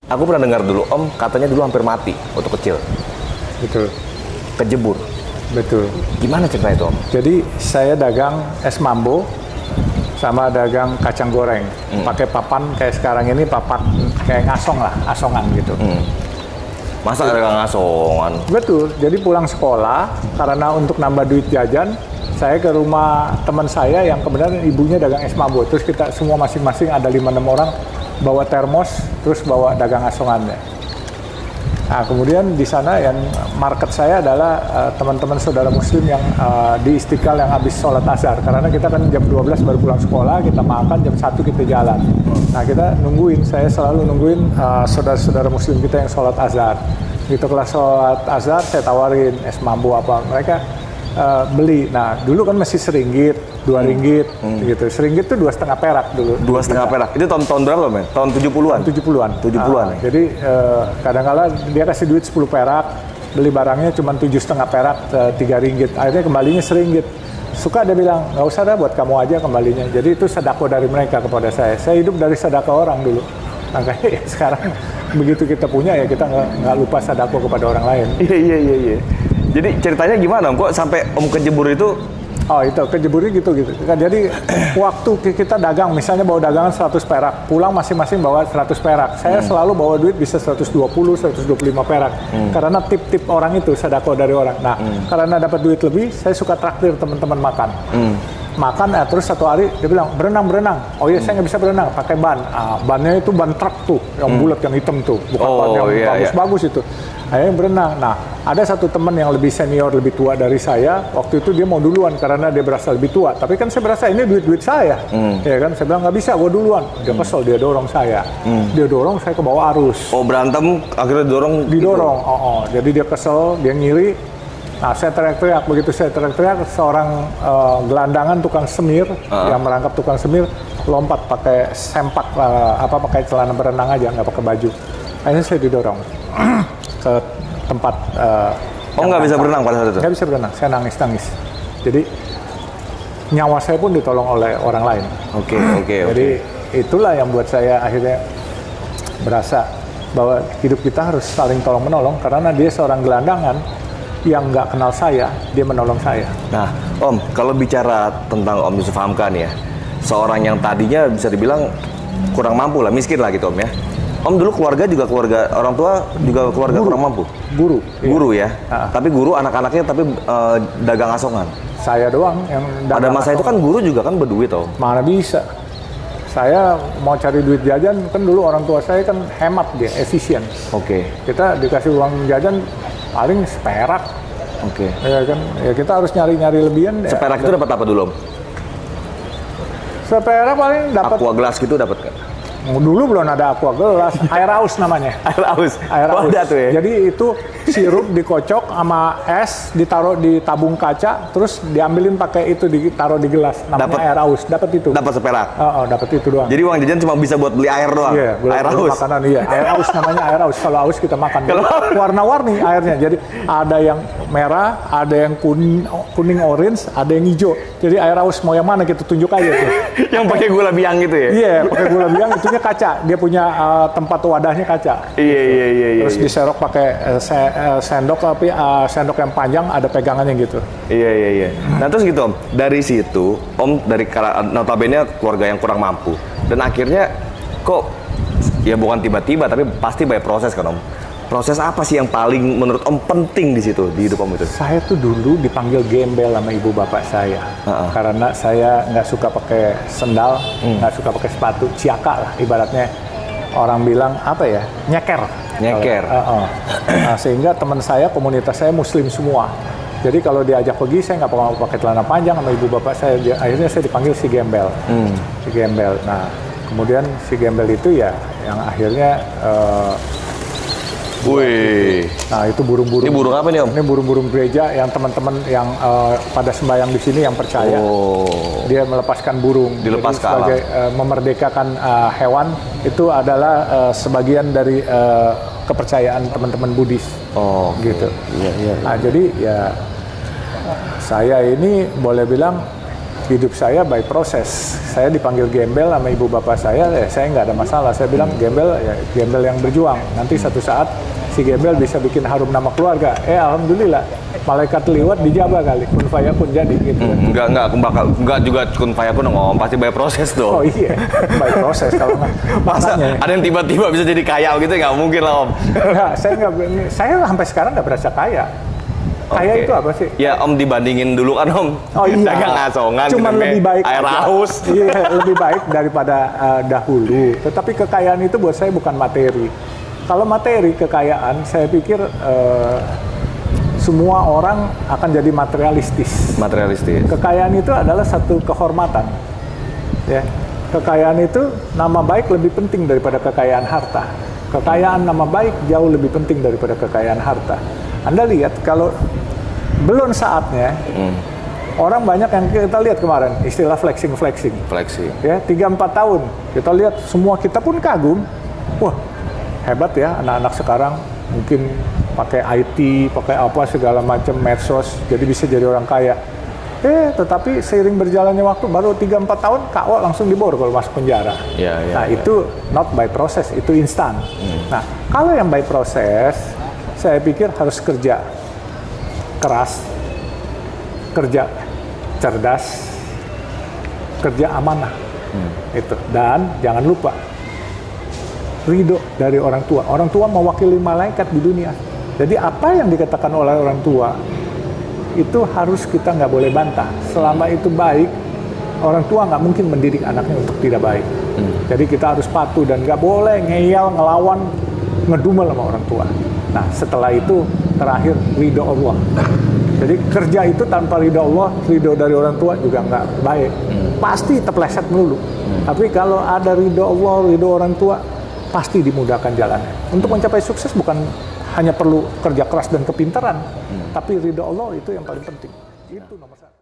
Aku pernah dengar dulu Om katanya dulu hampir mati waktu kecil. Betul. Kejebur. Betul. Gimana cerita itu Om? Jadi saya dagang es mambo sama dagang kacang goreng. Pakai papan kayak sekarang ini, papan kayak ngasong lah, asongan gitu. Masa dagang ngasongan? Betul. Jadi pulang sekolah karena untuk nambah duit jajan, saya ke rumah teman saya yang kebetulan ibunya dagang es mambo. Terus kita semua masing-masing ada 5-6 orang bawa termos, terus bawa dagang asongannya. Nah, kemudian di sana yang market saya adalah teman-teman saudara muslim yang di Istiqlal yang habis sholat asar. Karena kita kan jam 12 baru pulang sekolah, kita makan, jam 1 kita jalan. Nah, kita nungguin, saya selalu nungguin saudara-saudara muslim kita yang sholat azhar. Gitu kelas sholat azhar, saya tawarin es mambo apa. Mereka beli. Nah, dulu kan masih RM1, RM2 gitu. RM1 itu 2,5 perak dulu. 2,5 perak. Itu tahun berapa, Men? Tahun 70-an? 70-an. 70-an. Jadi kadang-kala dia kasih duit 10 perak, beli barangnya cuma 7,5 perak, RM3. Akhirnya kembalinya RM1. Suka dia bilang, nggak usah dah, buat kamu aja kembalinya. Jadi itu sedekah dari mereka kepada saya. Saya hidup dari sedekah orang dulu. Makanya sekarang begitu kita punya ya kita nggak lupa sedekah kepada orang lain. Iya. Jadi ceritanya gimana Om? Kok sampai Om kejebur itu? Oh itu, kejeburnya gitu. Jadi waktu kita dagang, misalnya bawa dagangan 100 perak, pulang masing-masing bawa 100 perak. Saya selalu bawa duit bisa 120, 125 perak. Karena tip-tip orang itu, sedekah dari orang. Nah, karena dapat duit lebih, saya suka traktir teman-teman makan. Makan, terus satu hari dia bilang, berenang. Oh iya, saya nggak bisa berenang, pakai ban. Bannya itu ban truk tuh, yang bulat, yang hitam tuh. Bukan ban yang bagus-bagus itu. Akhirnya berenang. Nah, ada satu teman yang lebih senior, lebih tua dari saya. Waktu itu dia mau duluan karena dia berasa lebih tua. Tapi kan saya berasa ini duit-duit saya. Ya kan, saya bilang nggak bisa, gue duluan. Dia kesel, dia dorong saya. Dia dorong, saya ke bawah arus. Oh berantem, akhirnya didorong? Didorong, gitu. Jadi dia kesel, dia ngiri. Nah, saya teriak-teriak. Begitu saya teriak-teriak, seorang gelandangan tukang semir, yang merangkap tukang semir, lompat pakai sempak, pakai celana berenang aja, nggak pakai baju. Akhirnya saya didorong ke tempat. Oh nggak bisa berenang pada saat itu? Nggak bisa berenang, saya nangis. Jadi nyawa saya pun ditolong oleh orang lain. Oke. Jadi itulah yang buat saya akhirnya berasa bahwa hidup kita harus saling tolong-menolong karena dia seorang gelandangan yang nggak kenal saya, dia menolong saya. Nah, Om, kalau bicara tentang Om Yusuf Hamka nih ya, seorang yang tadinya bisa dibilang kurang mampu lah, miskin lah gitu Om ya. Om dulu keluarga orang tua juga keluarga kurang mampu? Guru ya? Tapi guru anak-anaknya tapi dagang asongan? Saya doang yang dagang. Pada masa itu kan guru juga kan berduit Om? Mana bisa. Saya mau cari duit jajan, kan dulu orang tua saya kan hemat dia, efisien. Oke. Kita dikasih uang jajan paling seperak. Oke. Ya kan, ya kita harus nyari lebihan. Seperak itu dapat apa dulu Om? Seperak paling dapat. Aqua gelas gitu dapat kan? Dulu belum ada aqua gelas, air aus namanya. Air aus. Ada tuh ya? Jadi itu sirup dikocok sama es, ditaruh di tabung kaca, terus diambilin pakai itu ditaruh di gelas. Namanya air aus. Dapat itu. Dapat seperak? Dapat itu doang. Jadi uang jajan cuma bisa buat beli air doang? Iya, air aus? Makanan, iya. Air aus namanya air aus. Kalau aus kita makan. Warna-warni airnya. Jadi ada yang merah, ada yang kuning orange, ada yang hijau. Jadi air aus mau yang mana kita tunjuk aja tuh. Yang pakai gula biang gitu ya? Iya, pakai gula biang itunya kaca. Dia punya tempat wadahnya kaca. Iya. Terus diserok pakai sendok, tapi sendok yang panjang ada pegangannya gitu. Iya. Nah terus gitu Om, dari situ Om dari notabene keluarga yang kurang mampu dan akhirnya kok ya bukan tiba-tiba tapi pasti banyak proses kan Om. Proses apa sih yang paling menurut Om penting di situ di hidup Om itu? Saya tuh dulu dipanggil gembel sama ibu bapak saya karena saya nggak suka pakai sendal, nggak suka pakai sepatu, ciaka lah ibaratnya orang bilang apa ya, nyeker. Sehingga teman saya, komunitas saya muslim semua. Jadi kalau diajak pergi saya nggak mau pakai celana panjang sama ibu bapak saya. Akhirnya saya dipanggil si gembel. Si gembel. Nah kemudian si gembel itu ya yang akhirnya Wih. Nah itu burung-burung. Ini burung apa nih Om? Ini burung-burung gereja yang teman-teman yang pada sembahyang di sini yang percaya. Dia melepaskan burung. Dilepas jadi, ke alam. sebagai memerdekakan hewan itu adalah sebagian dari kepercayaan teman-teman Buddhis. Gitu. Iya. Nah jadi ya saya ini boleh bilang hidup saya by proses. Saya dipanggil gembel sama ibu bapak saya nggak ada masalah. Saya bilang gembel ya gembel yang berjuang. Nanti satu saat si gembel bisa bikin harum nama keluarga. Alhamdulillah, malaikat liwat dijabah kali, kun fayakun jadi gitu. Enggak juga kun fayakun ngomong, pasti by proses dong. Oh iya, by proses kalau nggak. Masa ada yang tiba-tiba bisa jadi kaya gitu, nggak mungkin lah Om. Nggak, saya sampai sekarang nggak berasa kaya. Kaya itu apa sih? Ya Om dibandingin dulu kan Om. Oh iya. Dagang asongan, Cuman lebih baik air aja. haus. Iya, lebih baik daripada dahulu. Tetapi kekayaan itu buat saya bukan materi. Kalau materi kekayaan, saya pikir semua orang akan jadi materialistis. Materialistis. Kekayaan itu adalah satu kehormatan. Ya. Kekayaan itu nama baik lebih penting daripada kekayaan harta. Kekayaan nama baik jauh lebih penting daripada kekayaan harta. Anda lihat kalau belum saatnya, orang banyak yang kita lihat kemarin istilah flexing. Flexing. Ya, 3-4 tahun kita lihat semua kita pun kagum. Wah, hebat ya anak-anak sekarang mungkin pakai IT, pakai apa segala macam medsos, jadi bisa jadi orang kaya. Tetapi seiring berjalannya waktu baru 3-4 tahun KO langsung diborgol masuk penjara. Itu not by process, itu instan. Nah, kalau yang by process, saya pikir harus kerja keras, kerja cerdas, kerja amanah. Itu. Dan jangan lupa ridho dari orang tua. Orang tua mewakili malaikat di dunia. Jadi apa yang dikatakan oleh orang tua itu harus kita nggak boleh bantah. Selama itu baik, orang tua nggak mungkin mendidik anaknya untuk tidak baik. Jadi kita harus patuh dan nggak boleh ngeyel, ngelawan, ngedumel sama orang tua. Nah setelah itu terakhir ridho Allah. Jadi kerja itu tanpa ridho Allah, ridho dari orang tua juga nggak baik. Pasti terpleset melulu. Tapi kalau ada ridho Allah, ridho orang tua, pasti dimudahkan jalannya. Untuk mencapai sukses bukan hanya perlu kerja keras dan kepintaran, tapi ridho Allah itu yang paling penting. Itu nomor satu.